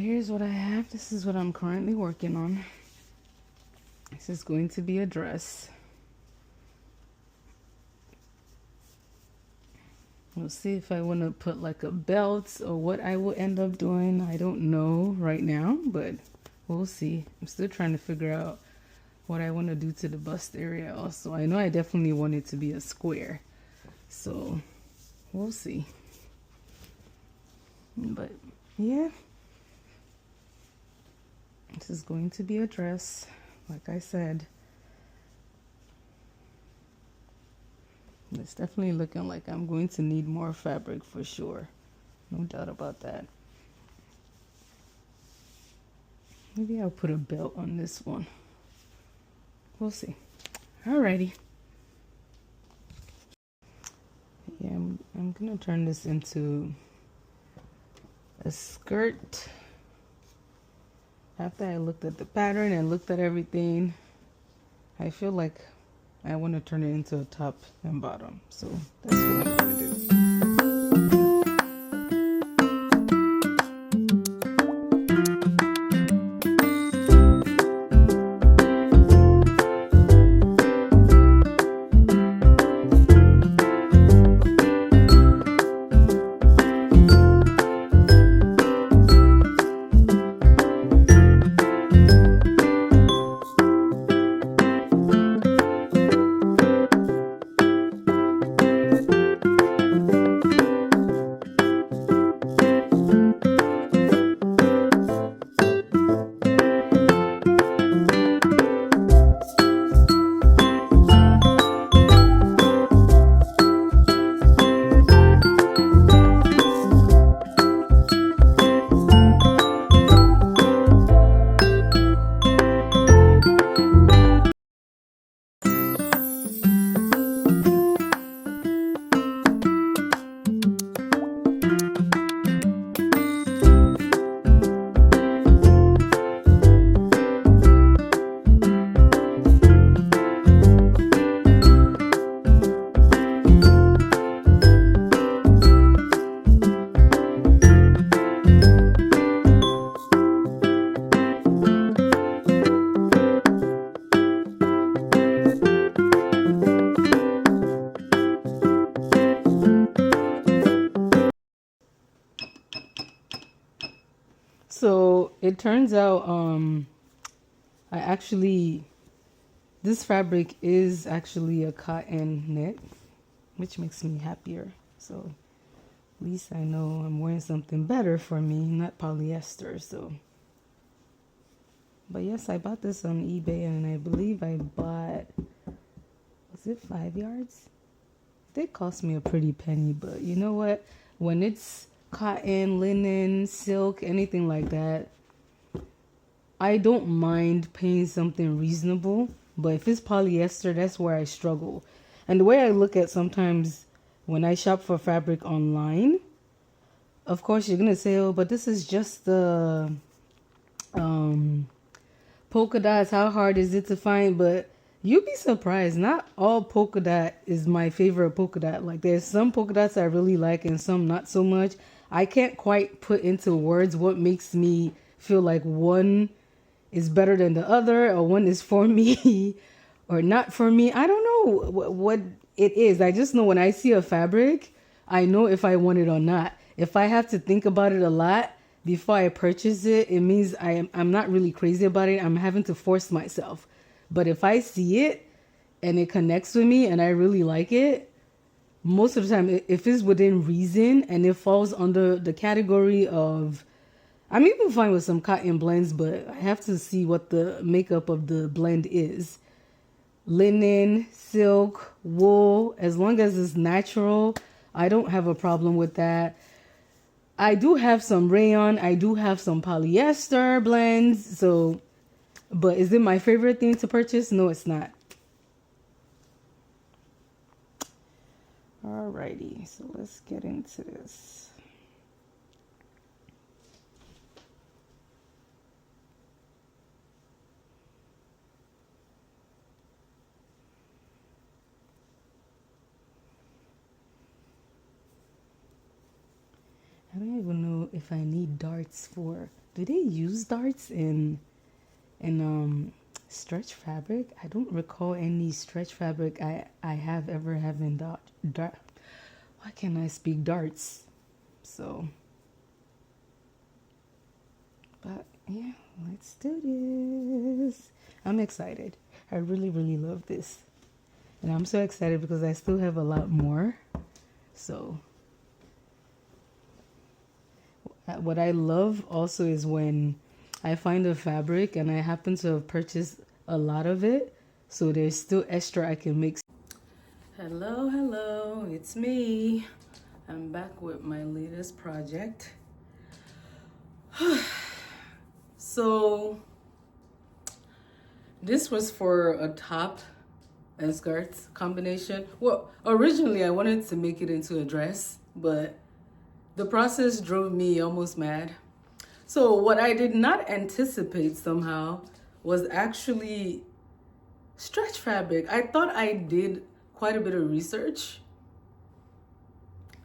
here's what I have. This is what I'm currently working on. This is going to be a dress. We'll see if I want to put like a belt or what I will end up doing. I don't know right now, but we'll see. I'm still trying to figure out what I want to do to the bust area also. I know I definitely want it to be a square, so we'll see. But yeah, this is going to be a dress, like I said. It's definitely looking like I'm going to need more fabric for sure. No doubt about that. Maybe I'll put a belt on this one. We'll see. Alrighty. Yeah, I'm gonna turn this into a skirt. After I looked at the pattern and looked at everything, I feel like I want to turn it into a top and bottom. So that's what I'm gonna do. So it turns out this fabric is actually a cotton knit, which makes me happier. So at least I know I'm wearing something better for me, not polyester. So, but yes, I bought this on eBay, and I believe I bought, was it 5 yards? It did cost me a pretty penny, but you know what? When it's cotton, linen, silk, anything like that, I don't mind paying something reasonable. But if it's polyester, that's where I struggle. And the way I look at sometimes when I shop for fabric online, of course you're gonna say, oh, but this is just the polka dots. How hard is it to find? But you'd be surprised. Not all polka dot is my favorite polka dot. Like there's some polka dots I really like and some not so much. I can't quite put into words what makes me feel like one is better than the other, or one is for me or not for me. I don't know what it is. I just know when I see a fabric, I know if I want it or not. If I have to think about it a lot before I purchase it, it means I'm not really crazy about it. I'm having to force myself. But if I see it and it connects with me and I really like it, most of the time, if it's within reason and it falls under the category of, I'm even fine with some cotton blends, but I have to see what the makeup of the blend is. Linen, silk, wool, as long as it's natural, I don't have a problem with that. I do have some rayon, I do have some polyester blends, so, but is it my favorite thing to purchase? No, it's not. Alrighty, so let's get into this. I don't even know if if I need darts for, do they use darts in stretch fabric? I don't recall any stretch fabric I have ever having dart. Why can't I speak darts? So, but yeah, let's do this. I'm excited. I really, really love this. And I'm so excited because I still have a lot more. So, what I love also is when I find a fabric and I happen to have purchased a lot of it. So there's still extra I can make. Hello, hello, it's me. I'm back with my latest project. So this was for a top and skirts combination. Well, originally I wanted to make it into a dress, but the process drove me almost mad. So what I did not anticipate somehow was actually stretch fabric. I thought I did quite a bit of research.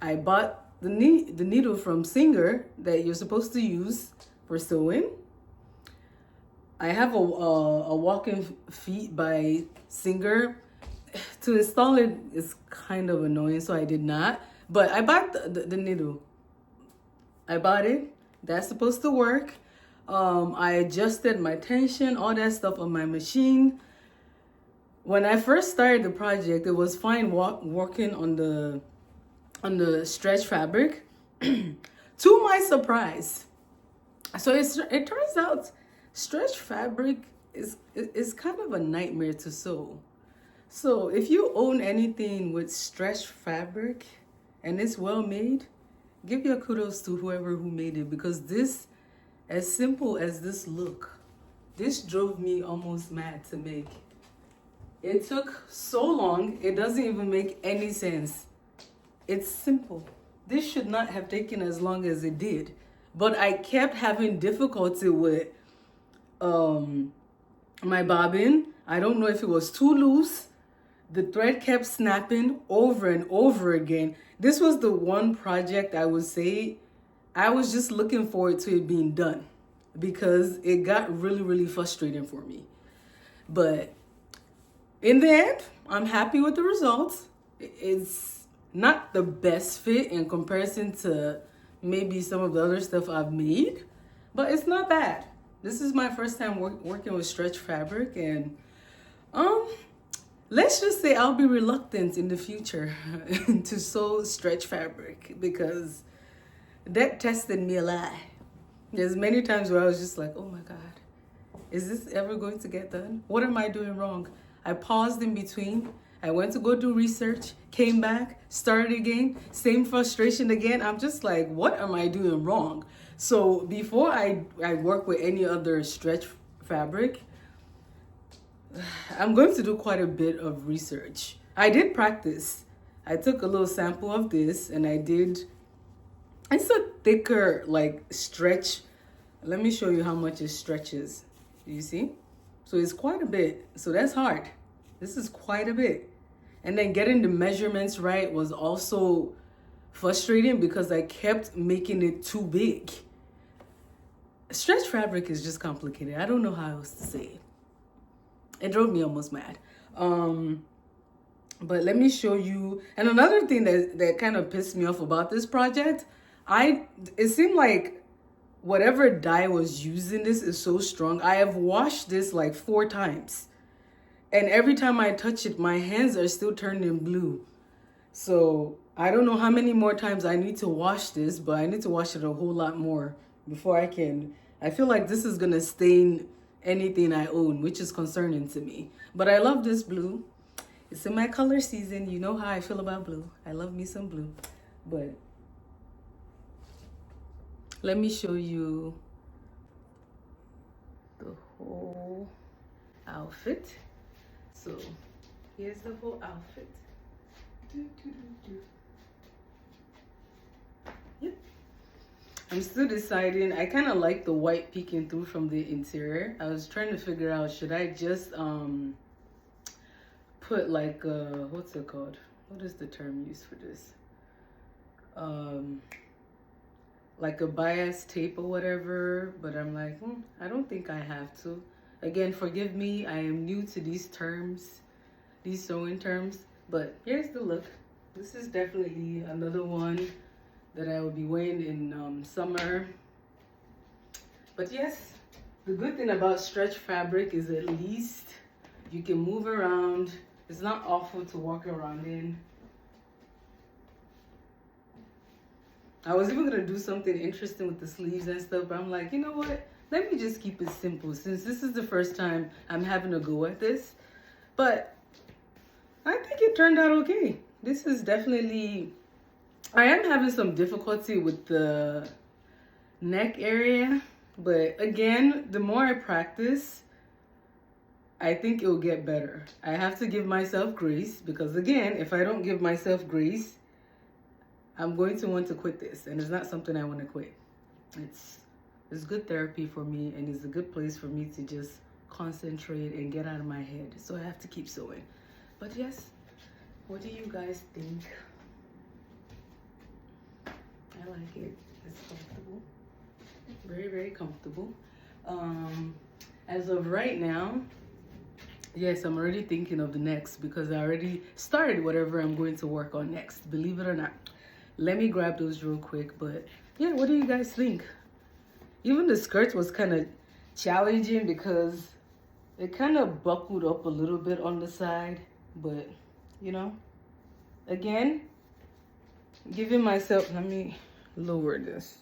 I bought the needle from Singer that you're supposed to use for sewing. I have a walk-in feet by Singer. To install it is kind of annoying, so I did not. But I bought the needle. I bought it. That's supposed to work. I adjusted my tension, all that stuff on my machine. When I first started the project, it was fine working on the stretch fabric. To my surprise, so it turns out stretch fabric is kind of a nightmare to sew. So if you own anything with stretch fabric and it's well made, give your kudos to whoever who made it, because this, as simple as this look, this drove me almost mad to make. It took so long, it doesn't even make any sense. It's simple. This should not have taken as long as it did. But I kept having difficulty with my bobbin. I don't know if it was too loose. The thread kept snapping over and over again. This was the one project I would say I was just looking forward to it being done, because it got really, really frustrating for me. But in the end, I'm happy with the results. It's not the best fit in comparison to maybe some of the other stuff I've made, but it's not bad. This is my first time working with stretch fabric, and let's just say I'll be reluctant in the future to sew stretch fabric, because that tested me a lot. There's many times where I was just like, oh my God, is this ever going to get done? What am I doing wrong? I paused in between. I went to go do research, came back, started again, same frustration again. I'm just like, what am I doing wrong? So before I work with any other stretch fabric, I'm going to do quite a bit of research. I did practice. I took a little sample of this and it's a thicker like stretch. Let me show you how much it stretches. Do you see? So it's quite a bit. So that's hard. This is quite a bit. And then getting the measurements right was also frustrating because I kept making it too big. Stretch fabric is just complicated. I don't know how else to say it. It drove me almost mad. But let me show you. And another thing that kind of pissed me off about this project, it seemed like whatever dye was used in this is so strong. I have washed this like 4 times. And every time I touch it, my hands are still turning blue. So I don't know how many more times I need to wash this, but I need to wash it a whole lot more before I can. I feel like this is gonna stain anything I own, which is concerning to me. But I love this blue. It's in my color season. You know how I feel about blue. I love me some blue. But let me show you the whole outfit. So here's the whole outfit. Yep. I'm still deciding. I kind of like the white peeking through from the interior. I was trying to figure out, should I just put like what's it called? What is the term used for this? like a bias tape or whatever, but I'm like, I don't think I have to. Again, forgive me, I am new to these terms, these sewing terms, but here's the look. This is definitely another one that I will be wearing in summer. But yes, the good thing about stretch fabric is at least you can move around. It's not awful to walk around in. I was even gonna do something interesting with the sleeves and stuff, but I'm like, you know what? Let me just keep it simple since this is the first time I'm having a go at this. But I think it turned out okay. This is definitely, I am having some difficulty with the neck area, but again, the more I practice, I think it will get better. I have to give myself grace because again, if I don't give myself grace, I'm going to want to quit this, and it's not something I want to quit. It's good therapy for me, and it's a good place for me to just concentrate and get out of my head. So I have to keep sewing. But yes, what do you guys think? I like it. It's comfortable. Very, very comfortable. As of right now, yes, I'm already thinking of the next because I already started whatever I'm going to work on next, believe it or not. Let me grab those real quick. But yeah, what do you guys think? Even the skirt was kind of challenging because it kind of buckled up a little bit on the side. But, you know, again, giving myself, let me lower this.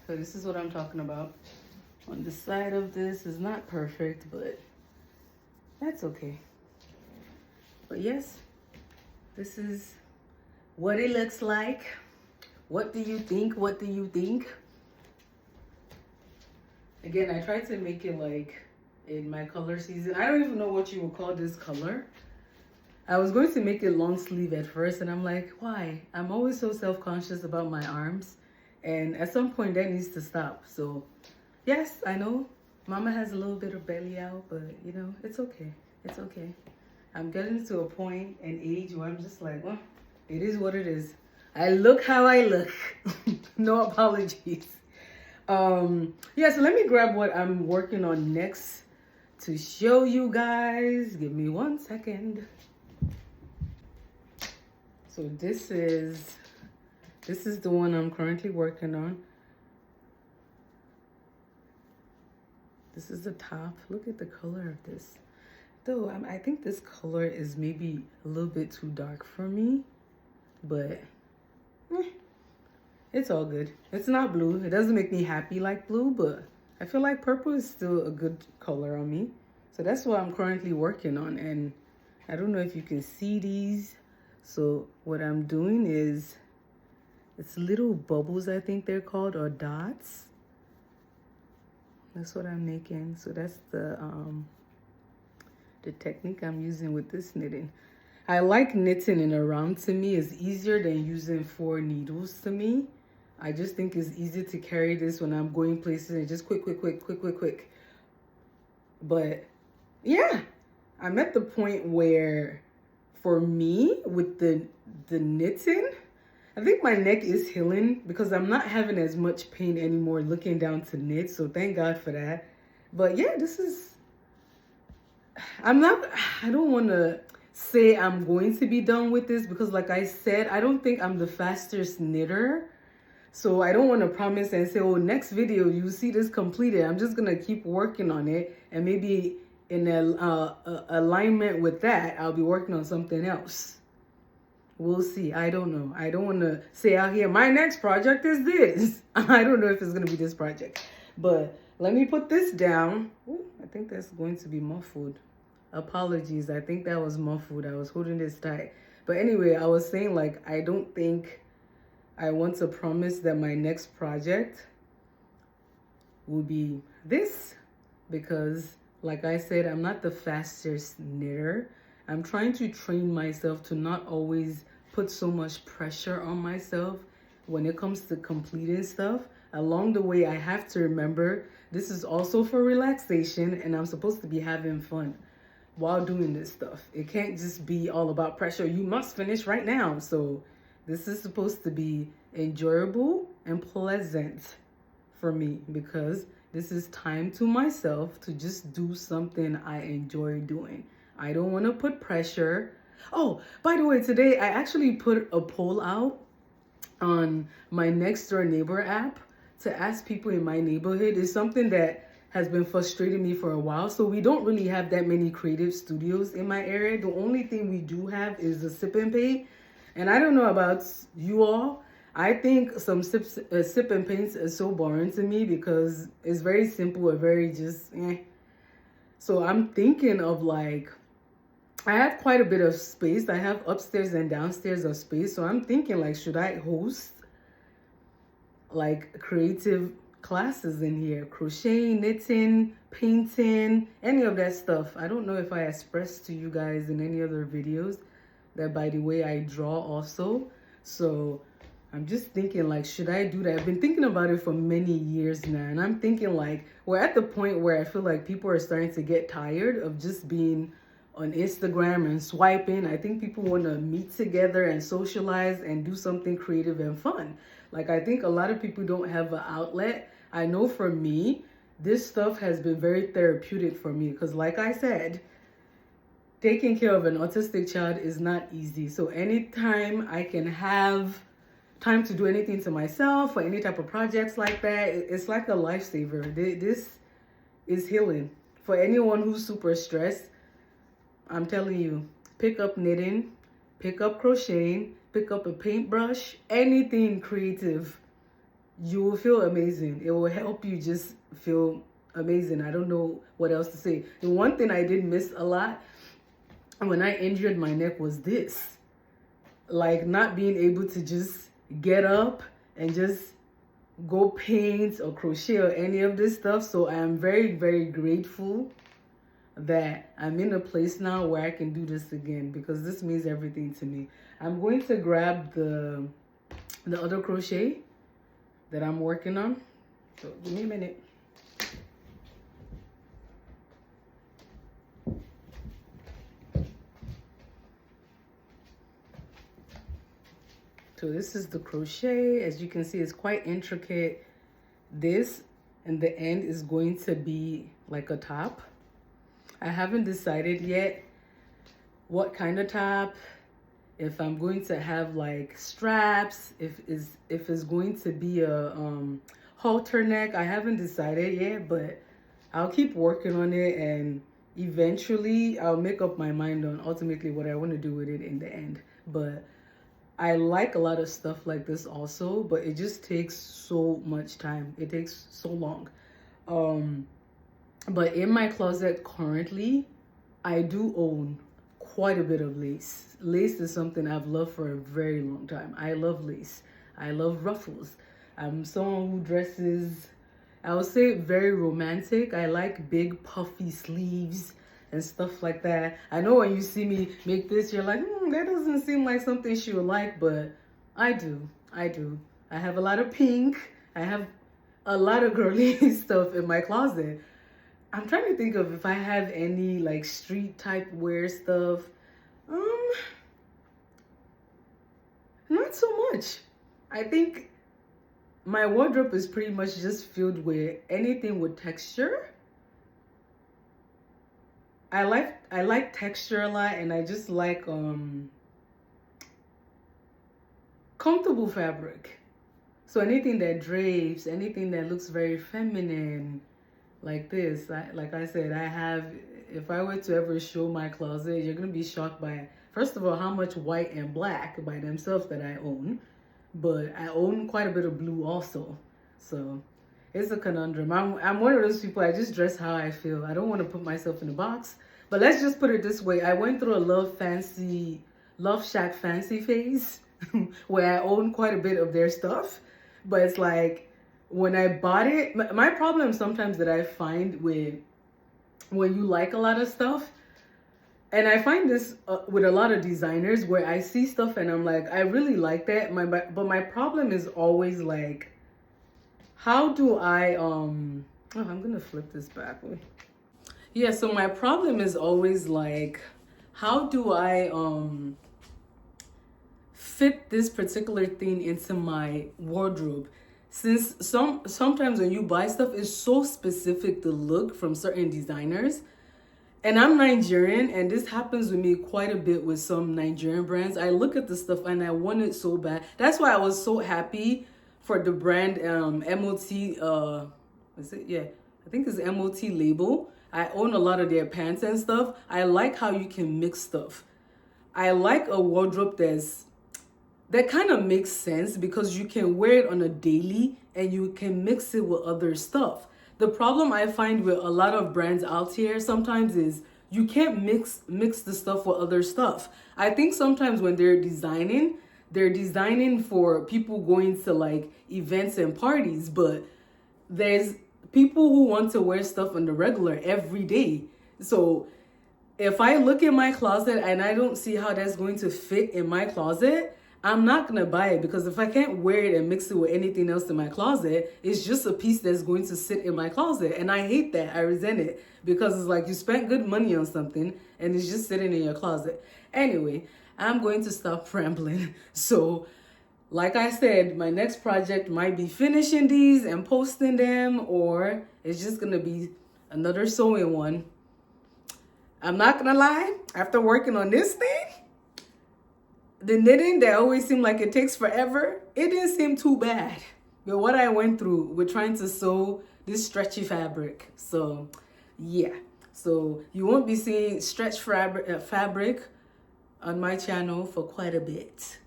So this is what I'm talking about. On the side of this is not perfect, but that's okay. But yes, this is what it looks like. What do you think? What do you think? Again, I tried to make it like in my color season. I don't even know what you would call this color. I was going to make it long sleeve at first, and I'm like, why? I'm always so self-conscious about my arms, and at some point that needs to stop. So yes, I know Mama has a little bit of belly out, but you know, it's okay. It's okay. I'm getting to a point and age where I'm just like, well, it is what it is. I look how I look. No apologies. Yeah, so let me grab what I'm working on next to show you guys. Give me 1 second. So this is the one I'm currently working on. This is the top. Look at the color of this. Though I think this color is maybe a little bit too dark for me, but it's all good. It's not blue. It doesn't make me happy like blue, but I feel like purple is still a good color on me. So that's what I'm currently working on, and I don't know if you can see these. So what I'm doing is, it's little bubbles, I think they're called, or dots. That's what I'm making. So that's the technique I'm using with this knitting. I like knitting in a round. To me, it's easier than using 4 needles to me. I just think it's easier to carry this when I'm going places and just quick. But yeah, I'm at the point where, for me, with the knitting, I think my neck is healing because I'm not having as much pain anymore looking down to knit. So thank God for that. But yeah, this is, I don't want to say I'm going to be done with this because like I said, I don't think I'm the fastest knitter. So I don't want to promise and say, oh, next video you see this completed. I'm just going to keep working on it, and maybe in alignment with that, I'll be working on something else. We'll see. I don't know. I don't want to say out here, my next project is this. I don't know if it's going to be this project. But let me put this down. Ooh, I think that's going to be muffled. Apologies. I think that was muffled. I was holding this tight. But anyway, I was saying, like, I don't think I want to promise that my next project will be this, because like I said, I'm not the fastest knitter. I'm trying to train myself to not always put so much pressure on myself when it comes to completing stuff. Along the way, I have to remember this is also for relaxation, and I'm supposed to be having fun while doing this stuff. It can't just be all about pressure. You must finish right now. So This is supposed to be enjoyable and pleasant for me, because this is time to myself to just do something I enjoy doing. I don't want to put pressure. Oh, by the way, today I actually put a poll out on my next door neighbor app to ask people in my neighborhood. It's something that has been frustrating me for a while. So we don't really have that many creative studios in my area. The only thing we do have is the sip and pay. And I don't know about you all. I think some sip and paints is so boring to me because it's very simple and very just So I'm thinking of like, I have quite a bit of space. I have upstairs and downstairs of space. So I'm thinking like, should I host like creative classes in here? Crocheting, knitting, painting, any of that stuff. I don't know if I expressed to you guys in any other videos that, by the way, I draw also. So I'm just thinking like, should I do that? I've been thinking about it for many years now. And I'm thinking like, we're at the point where I feel like people are starting to get tired of just being on Instagram and swiping. I think people want to meet together and socialize and do something creative and fun. Like, I think a lot of people don't have an outlet. I know for me, this stuff has been very therapeutic for me because, like I said, taking care of an autistic child is not easy. So anytime I can have time to do anything to myself or any type of projects like that, it's like a lifesaver. This is healing. For anyone who's super stressed, I'm telling you, pick up knitting, pick up crocheting, pick up a paintbrush, anything creative. You will feel amazing. It will help you just feel amazing. I don't know what else to say. The one thing I did miss a lot when I injured my neck was this. Like, not being able to just get up and just go paint or crochet or any of this stuff. So I am very, very grateful that I'm in a place now where I can do this again, because this means everything to me. I'm going to grab the other crochet that I'm working on. So give me a minute. So this is the crochet. As you can see, it's quite intricate. This in the end is going to be like a top. I haven't decided yet what kind of top, if I'm going to have like straps, if it's going to be a halter neck. I haven't decided yet, but I'll keep working on it, and eventually I'll make up my mind on ultimately what I want to do with it in the end. But I like a lot of stuff like this also, but it just takes so much time. It takes so long. But in my closet currently, I do own quite a bit of lace. Lace is something I've loved for a very long time. I love lace. I love ruffles. I'm someone who dresses, I would say, very romantic. I like big puffy sleeves and stuff like that. I know when you see me make this, you're like, that doesn't seem like something she would like, but I do. I have a lot of pink. I have a lot of girly stuff in my closet. I'm trying to think of if I have any like street type wear stuff. Not so much. I think my wardrobe is pretty much just filled with anything with texture. I like texture a lot, and I just like comfortable fabric. So anything that drapes, anything that looks very feminine, like this. Like I said, I have, if I were to ever show my closet, you're gonna be shocked by, first of all, how much white and black by themselves that I own, but I own quite a bit of blue also. So it's a conundrum. I'm one of those people, I just dress how I feel. I don't want to put myself in a box, but let's just put it this way. I went through a Love Shack fancy phase where I own quite a bit of their stuff, but it's like, when I bought it, my problem sometimes that I find with when you like a lot of stuff, and I find this with a lot of designers, where I see stuff and I'm like, I really like that. But my problem is always like, how do I I'm gonna flip this backward. Yeah, so my problem is always like, how do I fit this particular thing into my wardrobe. Since sometimes when you buy stuff, it's so specific, the look from certain designers. And I'm Nigerian, and this happens with me quite a bit with some Nigerian brands. I look at the stuff and I want it so bad. That's why I was so happy for the brand MOT, is it? Yeah, I think it's MOT label. I own a lot of their pants and stuff. I like how you can mix stuff. I like a wardrobe that kind of makes sense because you can wear it on a daily and you can mix it with other stuff. The problem I find with a lot of brands out here sometimes is you can't mix the stuff with other stuff. I think sometimes when they're designing for people going to like events and parties, but there's people who want to wear stuff on the regular every day. So if I look in my closet and I don't see how that's going to fit in my closet, I'm not going to buy it, because if I can't wear it and mix it with anything else in my closet, it's just a piece that's going to sit in my closet. And I hate that. I resent it, because it's like you spent good money on something and it's just sitting in your closet. Anyway, I'm going to stop rambling. So like I said, my next project might be finishing these and posting them, or it's just going to be another sewing one. I'm not going to lie, after working on this thing, the knitting that always seemed like it takes forever, it didn't seem too bad. But what I went through with trying to sew this stretchy fabric. So yeah, so you won't be seeing stretch fabric on my channel for quite a bit.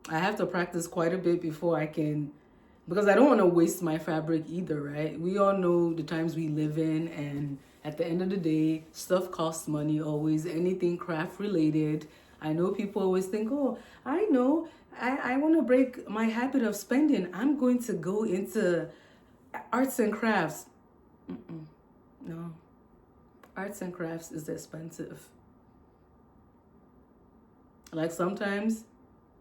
I have to practice quite a bit before I can, because I don't want to waste my fabric either, right? We all know the times we live in, and at the end of the day, stuff costs money always, anything craft related. I know people always think, oh, I know, I want to break my habit of spending. I'm going to go into arts and crafts. No, arts and crafts is expensive. Like sometimes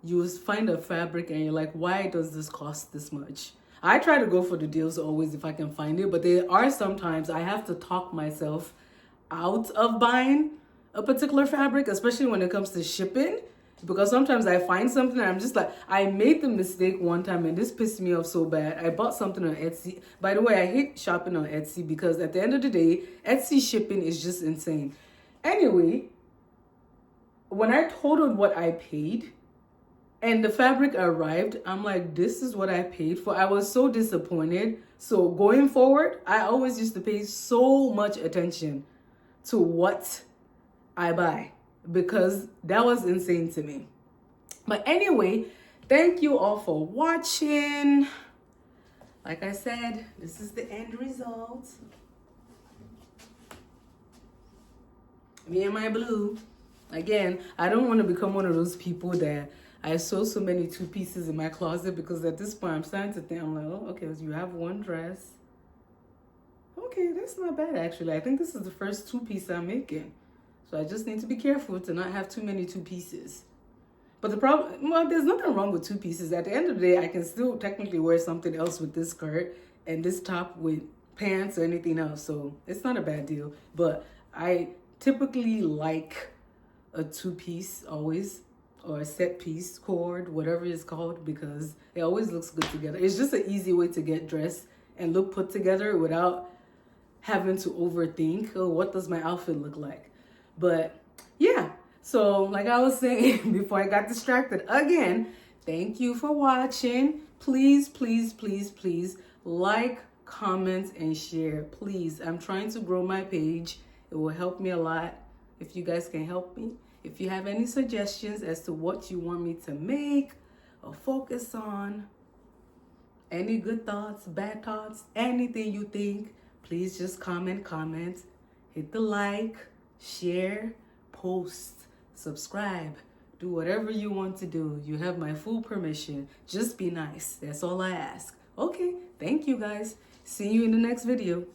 you find a fabric and you're like, why does this cost this much? I try to go for the deals always if I can find it, but there are sometimes I have to talk myself out of buying a particular fabric, especially when it comes to shipping, because sometimes I find something and I'm just like, I made the mistake one time and this pissed me off so bad. I bought something on Etsy. By the way, I hate shopping on Etsy because at the end of the day, Etsy shipping is just insane. Anyway, when I totaled what I paid and the fabric arrived, I'm like, this is what I paid for. I was so disappointed. So going forward, I always used to pay so much attention to what I buy, because that was insane to me. But anyway, thank you all for watching. Like I said, this is the end result. Me and my blue. Again, I don't want to become one of those people that I sew so many two pieces in my closet, because at this point I'm starting to think, I'm like, oh, okay, so you have one dress. Okay, that's not bad actually. I think this is the first two piece I'm making. So I just need to be careful to not have too many two pieces. But the problem, well, there's nothing wrong with two pieces. At the end of the day, I can still technically wear something else with this skirt and this top with pants or anything else. So it's not a bad deal. But I typically like a two piece always, or a set piece, co-ord, whatever it's called, because it always looks good together. It's just an easy way to get dressed and look put together without having to overthink, oh, what does my outfit look like? But yeah, so like I was saying before I got distracted again, thank you for watching. Please, please, please, please like, comment, and share. Please, I'm trying to grow my page. It will help me a lot if you guys can help me. If you have any suggestions as to what you want me to make or focus on, any good thoughts, bad thoughts, anything you think, please just comment, hit the like, share, post, subscribe, do whatever you want to do. You have my full permission. Just be nice. That's all I ask. Okay, thank you guys. See you in the next video.